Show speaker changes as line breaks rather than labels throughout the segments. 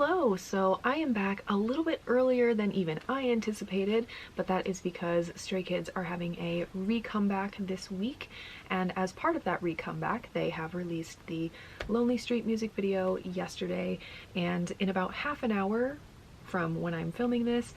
Hello! So I am back a little bit earlier than even I anticipated, but that is because Stray Kids are having a re-comeback this week, and as part of that re-comeback, they have released the Lonely Street music video yesterday, and in about half an hour from when I'm filming this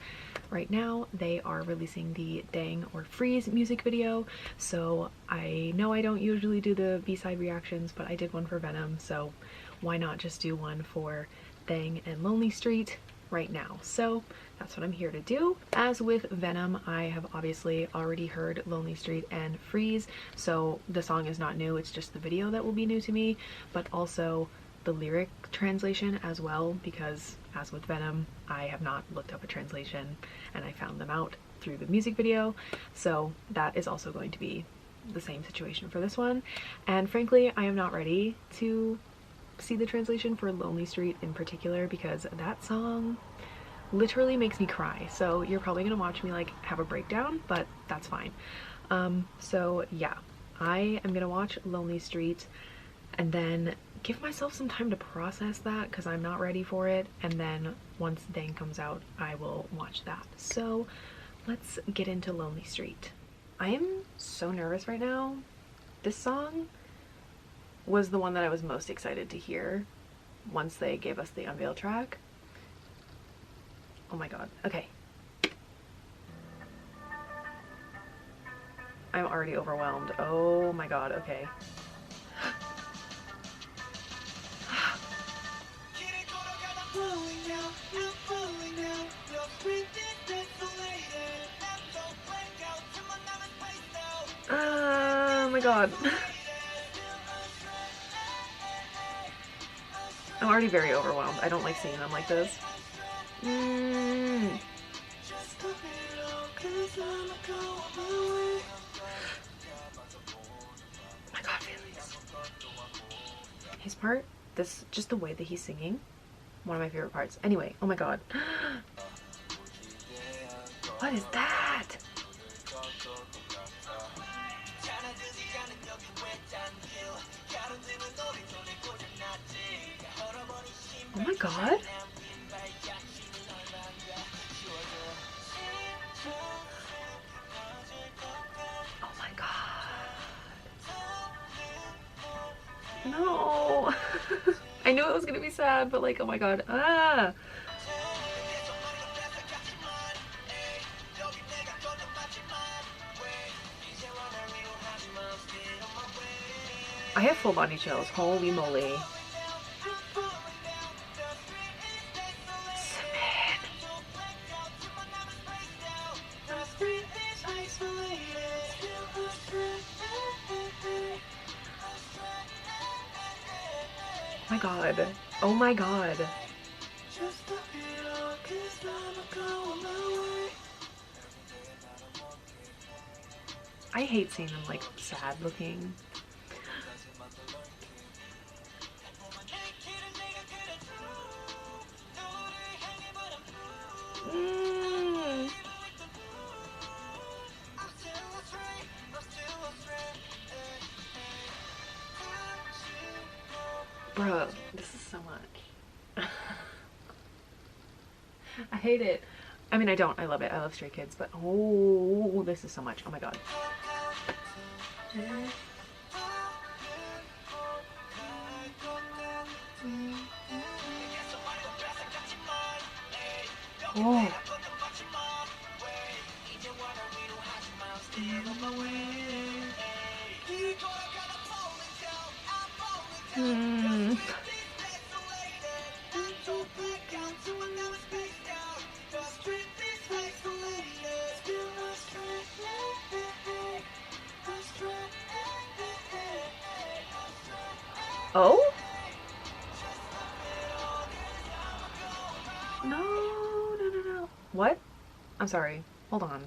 right now, they are releasing the Dang or Freeze music video. So I know I don't usually do the B-side reactions, but I did one for Venom, so why not just do one for Dang and Lonely Street right now. So that's what I'm here to do. As with Venom, I have obviously already heard Lonely Street and Freeze, so the song is not new, it's just the video that will be new to me, but also the lyric translation as well, because as with Venom, I have not looked up a translation and I found them out through the music video, so that is also going to be the same situation for this one. And frankly, I am not ready to see the translation for Lonely Street in particular, because that song literally makes me cry, so you're probably gonna watch me like have a breakdown, but that's fine. So yeah, I am gonna watch Lonely Street and then give myself some time to process that because I'm not ready for it, and then once Dang comes out I will watch that. So let's get into Lonely Street. I am so nervous right now. This song was the one that I was most excited to hear once they gave us the unveil track. Oh my god. Okay. I'm already overwhelmed. Oh my god, okay. Oh my god. I'm already very overwhelmed. I don't like seeing them like this. Oh my god, Felix. His part, this, just the way that he's singing, one of my favorite parts. Anyway, oh my god. What is that? Oh my god. Oh my god. No. I knew it was gonna be sad, but like, oh my god. Ah. I have full body chills. Holy moly. Oh my god. Oh my god. I hate seeing them like sad looking. Bro, this is so much. I hate it. I mean, I don't. I love it. I love Stray Kids, but oh, this is so much. Oh my god. Oh. Oh? No, no, no, no. What? I'm sorry. Hold on.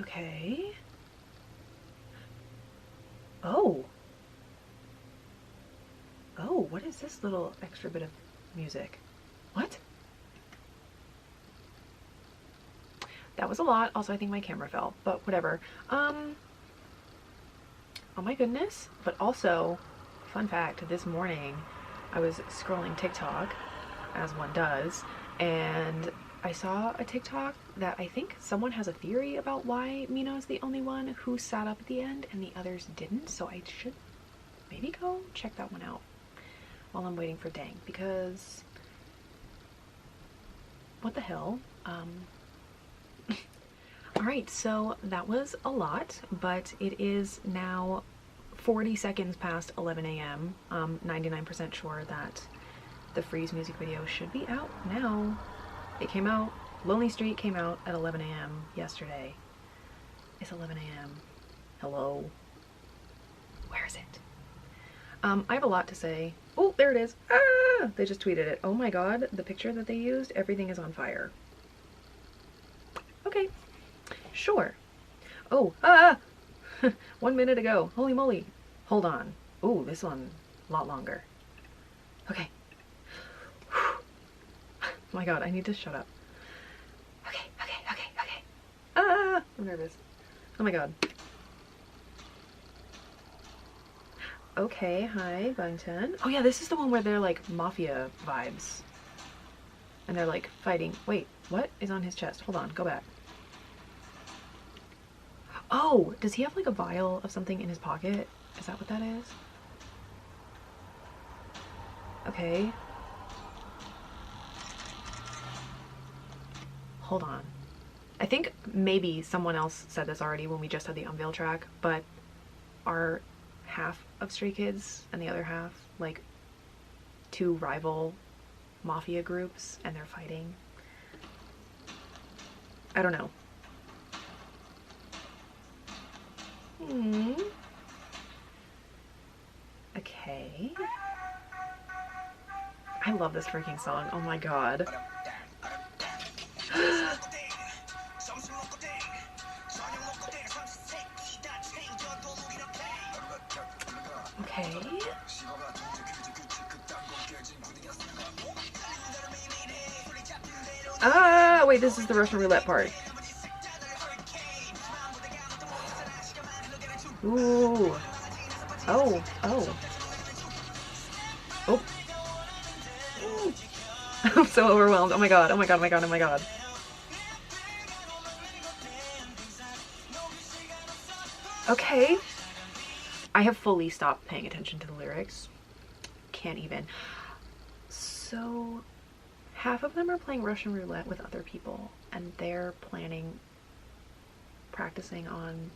Okay. Oh. Oh, what is this little extra bit of music? What? That was a lot. Also, I think my camera fell, but whatever. Oh my goodness. But also, fun fact, this morning I was scrolling TikTok, as one does, and I saw a TikTok that I think someone has a theory about why Mina is the only one who sat up at the end and the others didn't, so I should maybe go check that one out while I'm waiting for Dang, because what the hell? Alright, so that was a lot, but it is now 40 seconds past 11 a.m. 99% sure that the Freeze music video should be out now. It came out, Lonely Street came out at 11 a.m. yesterday. It's 11 a.m. Hello? Where is it? I have a lot to say. Oh, there it is. Ah! They just tweeted it. Oh my god, the picture that they used, everything is on fire. Okay. Sure. Oh, 1 minute ago. Holy moly. Hold on. Oh, this one, a lot longer. Okay. Oh my god, I need to shut up. Okay. Ah, I'm nervous. Oh my god. Okay, hi, Bangtan. Oh yeah, this is the one where they're like mafia vibes. And they're like fighting. Wait, what is on his chest? Hold on, go back. Oh, does he have like a vial of something in his pocket? Is that what that is? Okay. Hold on. I think maybe someone else said this already when we just had the unveil track, but are half of Stray Kids and the other half like two rival mafia groups and they're fighting? I don't know. Okay. I love this freaking song. Oh my god. Okay. Ah, wait, this is the Russian roulette part. Ooh. Oh. I'm so overwhelmed. Oh my god. Okay. I have fully stopped paying attention to the lyrics. Can't even. So, half of them are playing Russian roulette with other people, and they're practicing on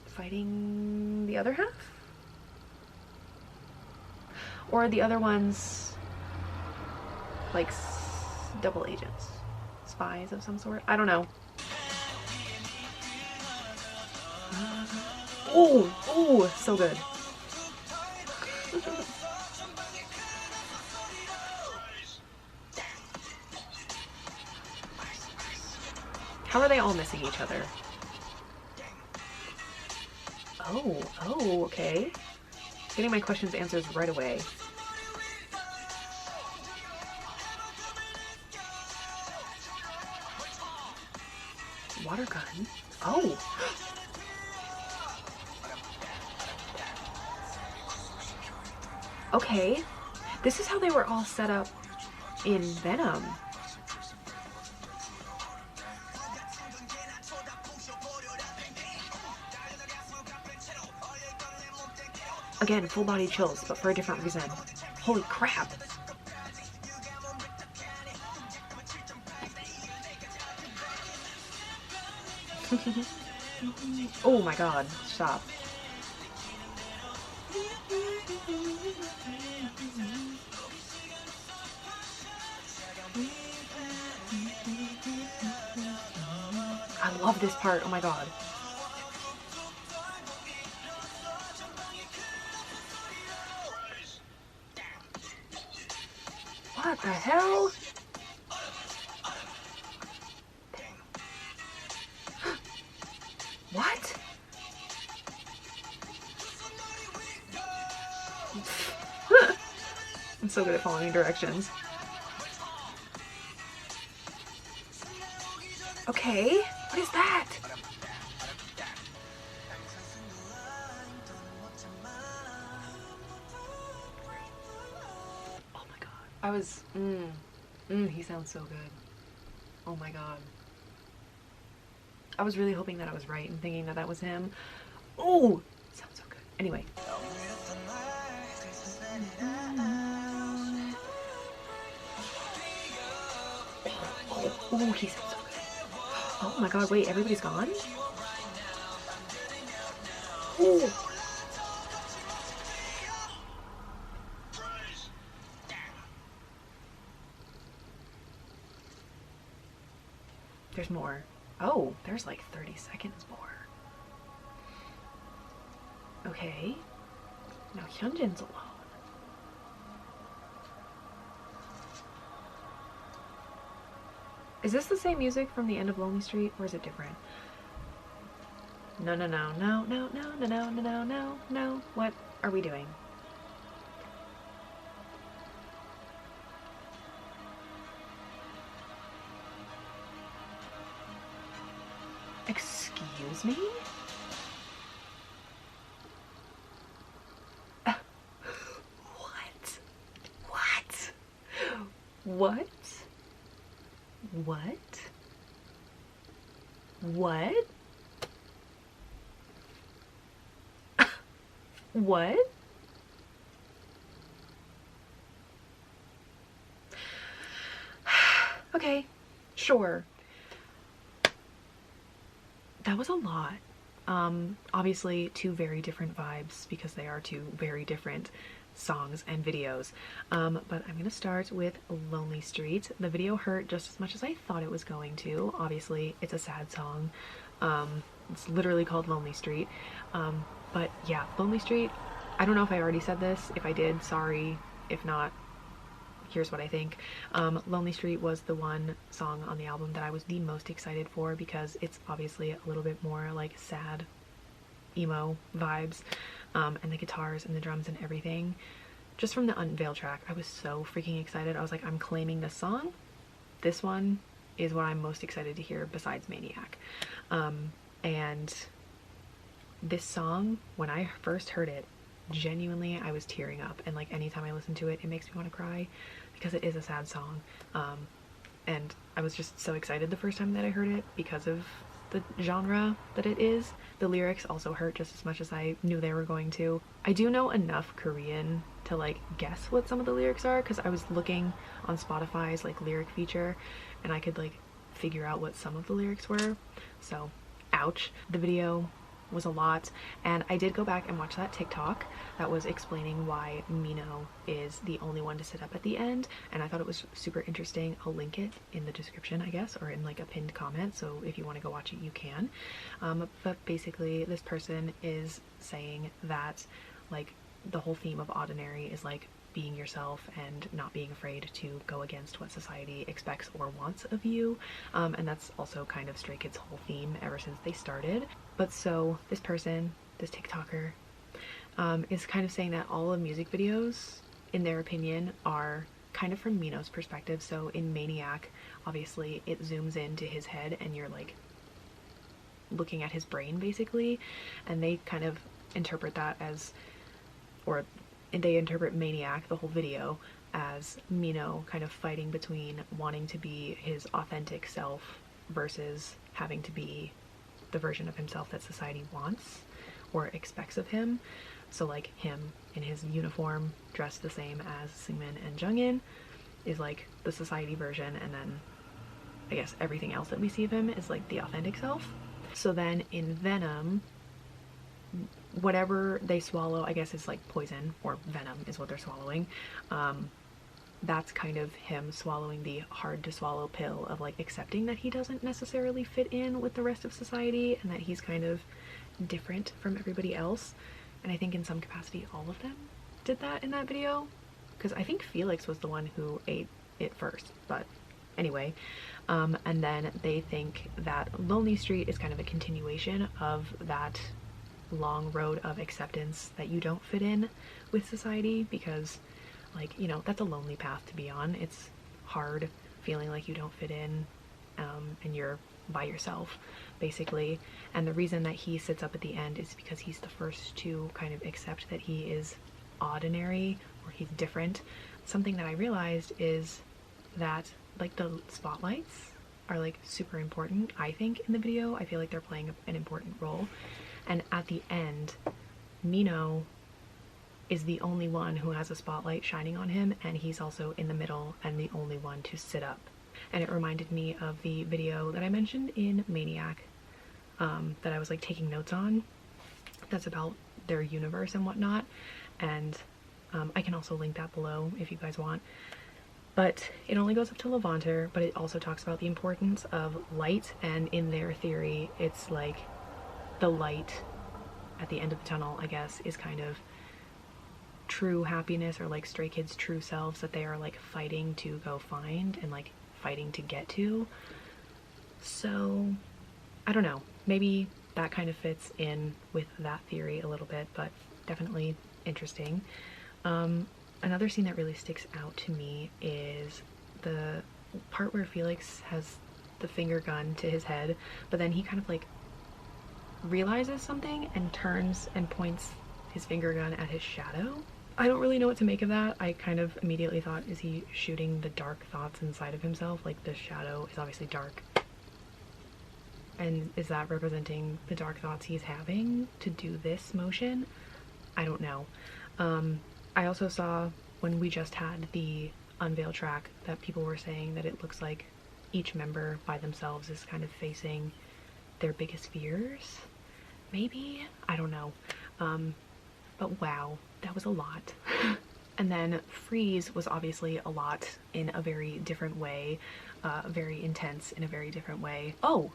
fighting the other half? Or are the other ones like double agents? Spies of some sort? I don't know. Oh, so good. How are they all missing each other? Oh, okay. Getting my questions answered right away. Water gun? Oh! Okay. This is how they were all set up in Venom. Again, full body chills, but for a different reason. Holy crap! Oh my god, stop. I love this part, oh my god. What the hell? What? I'm so good at following directions. Okay, what is that? I was, he sounds so good. Oh my god. I was really hoping that I was right and thinking that that was him. Oh, sounds so good. Anyway. Oh, he sounds so good. Oh my god, wait, everybody's gone? Ooh. There's more. Oh, there's like 30 seconds more. Okay. Now Hyunjin's alone. Is this the same music from the end of Lonely Street, or is it different? No, no, no, no, no, no, no, no, no, no, no, no. What are we doing? Excuse me? What? What? What? What? What? What? Okay, sure. That was a lot. Obviously two very different vibes because they are two very different songs and videos. But I'm gonna start with Lonely Street. The video hurt just as much as I thought it was going to. Obviously, it's a sad song. It's literally called Lonely Street. But yeah, Lonely Street, I don't know if I already said this. If I did, sorry. If not, here's what I think. Lonely Street was the one song on the album that I was the most excited for because it's obviously a little bit more like sad emo vibes, and the guitars and the drums and everything. Just from the Unveil track, I was so freaking excited. I was like, I'm claiming this song. This one is what I'm most excited to hear besides Maniac. And this song, when I first heard it, genuinely I was tearing up, and like anytime I listen to it, it makes me want to cry because it is a sad song. And I was just so excited the first time that I heard it because of the genre that it is. The lyrics also hurt just as much as I knew they were going to. I do know enough Korean to like guess what some of the lyrics are because I was looking on Spotify's like lyric feature and I could like figure out what some of the lyrics were. So ouch. The video was a lot, and I did go back and watch that TikTok that was explaining why Mino is the only one to sit up at the end, and I thought it was super interesting. I'll link it in the description, I guess, or in like a pinned comment, so if you want to go watch it you can. But basically this person is saying that like the whole theme of ODDINARY is like being yourself and not being afraid to go against what society expects or wants of you, and that's also kind of Stray Kids' whole theme ever since they started. But so this person, this TikToker, is kind of saying that all of music videos, in their opinion, are kind of from Mino's perspective. So in Maniac, obviously it zooms into his head and you're like looking at his brain basically, and they kind of interpret that as, or they interpret Maniac, the whole video, as Mino kind of fighting between wanting to be his authentic self versus having to be the version of himself that society wants or expects of him. So like him in his uniform dressed the same as Seungmin and Jeongin is like the society version, and then I guess everything else that we see of him is like the authentic self. So then in Venom, whatever they swallow, I guess is like poison, or venom is what they're swallowing. That's kind of him swallowing the hard to swallow pill of like accepting that he doesn't necessarily fit in with the rest of society and that he's kind of different from everybody else. And I think in some capacity all of them did that in that video, because I think Felix was the one who ate it first, but anyway. And then they think that Lonely Street is kind of a continuation of that long road of acceptance that you don't fit in with society, because like, you know, that's a lonely path to be on. It's hard feeling like you don't fit in, and you're by yourself basically. And the reason that he sits up at the end is because he's the first to kind of accept that he is ordinary, or he's different. Something that I realized is that like the spotlights are like super important, I think, in the video. I feel like they're playing an important role. And at the end, Mino is the only one who has a spotlight shining on him, and he's also in the middle and the only one to sit up. And it reminded me of the video that I mentioned in Maniac, that I was like taking notes on, that's about their universe and whatnot. And I can also link that below if you guys want. But it only goes up to Levanter, but it also talks about the importance of light, and in their theory, it's like the light at the end of the tunnel, I guess, is kind of true happiness, or like Stray Kids' true selves that they are like fighting to go find and like fighting to get to. So I don't know, maybe that kind of fits in with that theory a little bit, but definitely interesting. Another scene that really sticks out to me is the part where Felix has the finger gun to his head, but then he kind of like realizes something and turns and points his finger gun at his shadow. I don't really know what to make of that. I kind of immediately thought, is he shooting the dark thoughts inside of himself? Like, the shadow is obviously dark. And is that representing the dark thoughts he's having to do this motion? I don't know. I also saw when we just had the unveil track that people were saying that it looks like each member by themselves is kind of facing their biggest fears. Maybe? I don't know. But wow, that was a lot. And then Freeze was obviously a lot in a very different way, very intense in a very different way. Oh,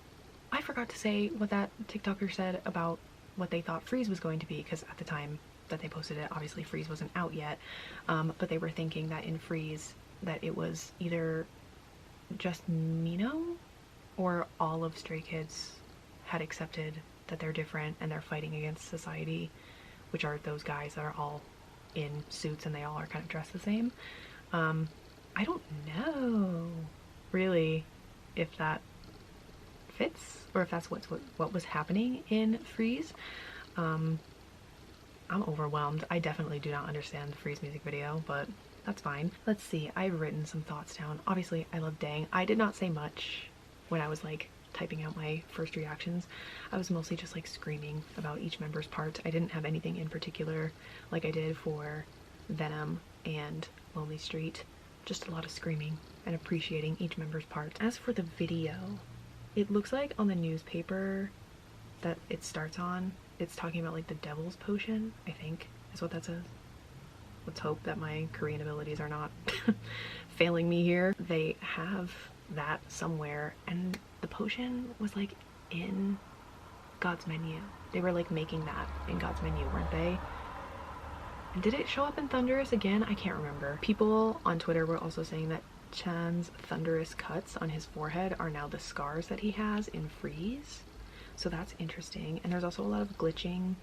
I forgot to say what that TikToker said about what they thought Freeze was going to be, because at the time that they posted it, obviously Freeze wasn't out yet, but they were thinking that in Freeze that it was either just Mino or all of Stray Kids had accepted that they're different and they're fighting against society, which are those guys that are all in suits and they all are kind of dressed the same. I don't know really if that fits or if that's what was happening in Freeze. I'm overwhelmed. I definitely do not understand the Freeze music video, but that's fine. Let's see, I've written some thoughts down. Obviously, I love Dang. I did not say much when I was like typing out my first reactions. I was mostly just like screaming about each member's part. I didn't have anything in particular like I did for Venom and Lonely Street. Just a lot of screaming and appreciating each member's part. As for the video, it looks like on the newspaper that it starts on, it's talking about like the devil's potion, I think is what that says. Let's hope that my Korean abilities are not failing me here. They have that somewhere, and the potion was like in God's menu. They were like making that in God's menu, weren't they? And did it show up in Thunderous again? I can't remember. People on Twitter were also saying that Chan's thunderous cuts on his forehead are now the scars that he has in Freeze. So that's interesting. And there's also a lot of glitching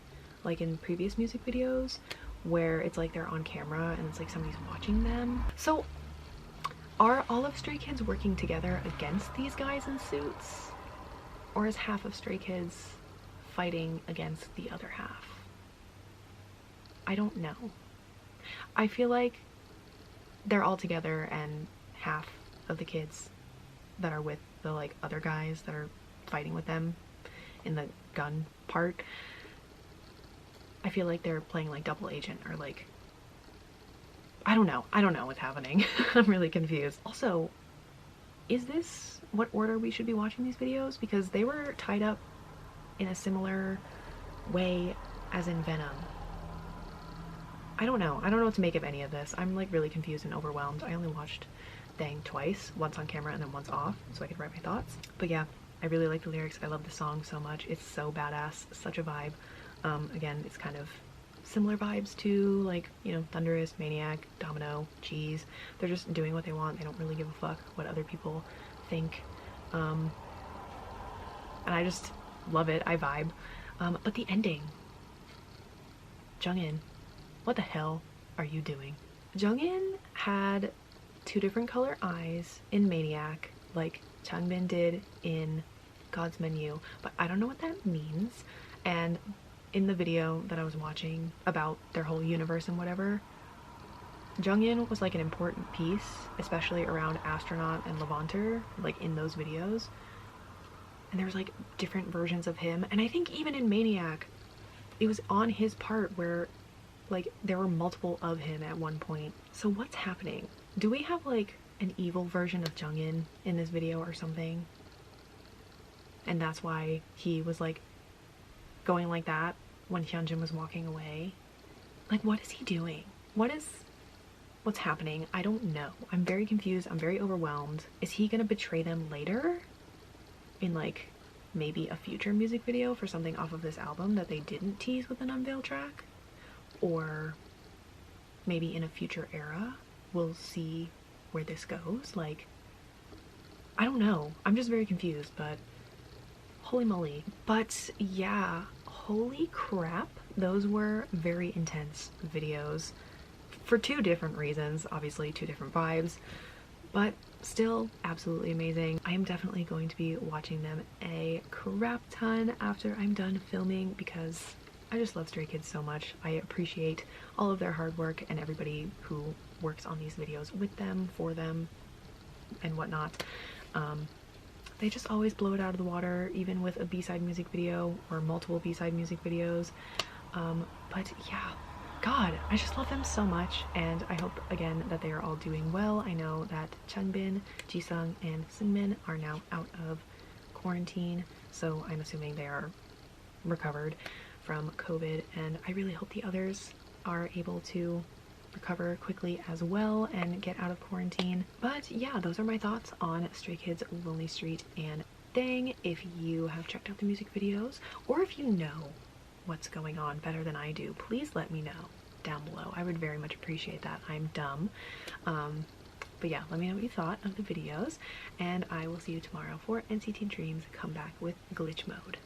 like in previous music videos where it's like they're on camera and it's like somebody's watching them. So are all of Stray Kids working together against these guys in suits? Or is half of Stray Kids fighting against the other half? I don't know. I feel like they're all together and half of the kids that are with the like other guys that are fighting with them in the gun part, I feel like they're playing like double agent or like, I don't know what's happening. I'm really confused. Also, is this what order we should be watching these videos? Because they were tied up in a similar way as in Venom. I don't know what to make of any of this. I'm like really confused and overwhelmed. I only watched Dang twice, once on camera and then once off, so I could write my thoughts. But yeah, I really like the lyrics. I love the song so much. It's so badass, such a vibe. Again, it's kind of similar vibes to like, you know, Thunderous, Maniac, Domino, Cheese. They're just doing what they want. They don't really give a fuck what other people think. And I just love it. I vibe. But the ending. Jeongin, what the hell are you doing? Jeongin had two different color eyes in Maniac, like changbin did in God's Menu, but I don't know what that means. And in the video that I was watching about their whole universe and whatever, Jeongin was like an important piece, especially around Astronaut and Levanter, like in those videos. And there was like different versions of him. And I think even in Maniac, it was on his part where like there were multiple of him at one point. So what's happening? Do we have like an evil version of Jeongin in this video or something? And that's why he was like going like that when Hyunjin was walking away. Like, what is he doing? What's happening? I don't know. I'm very confused. I'm very overwhelmed. Is he gonna betray them later? In like maybe a future music video for something off of this album that they didn't tease with an unveiled track? Or maybe in a future era we'll see where this goes? Like, I don't know. I'm just very confused, but holy moly. But yeah, holy crap, those were very intense videos for two different reasons, obviously two different vibes, but still absolutely amazing. I am definitely going to be watching them a crap ton after I'm done filming because I just love Stray Kids so much. I appreciate all of their hard work and everybody who works on these videos with them, for them, and whatnot. They just always blow it out of the water, even with a B-side music video or multiple B-side music videos. But yeah, God, I just love them so much, and I hope again that they are all doing well. I know that changbin, jisung, and seungmin are now out of quarantine, so I'm assuming they are recovered from COVID, and I really hope the others are able to recover quickly as well and get out of quarantine. But yeah, those are my thoughts on Stray Kids, Lonely Street, and Dang. If you have checked out the music videos, or if you know what's going on better than I do, please let me know down below. I would very much appreciate that. I'm dumb. But yeah, let me know what you thought of the videos, and I will see you tomorrow for NCT Dreams Come Back with Glitch Mode.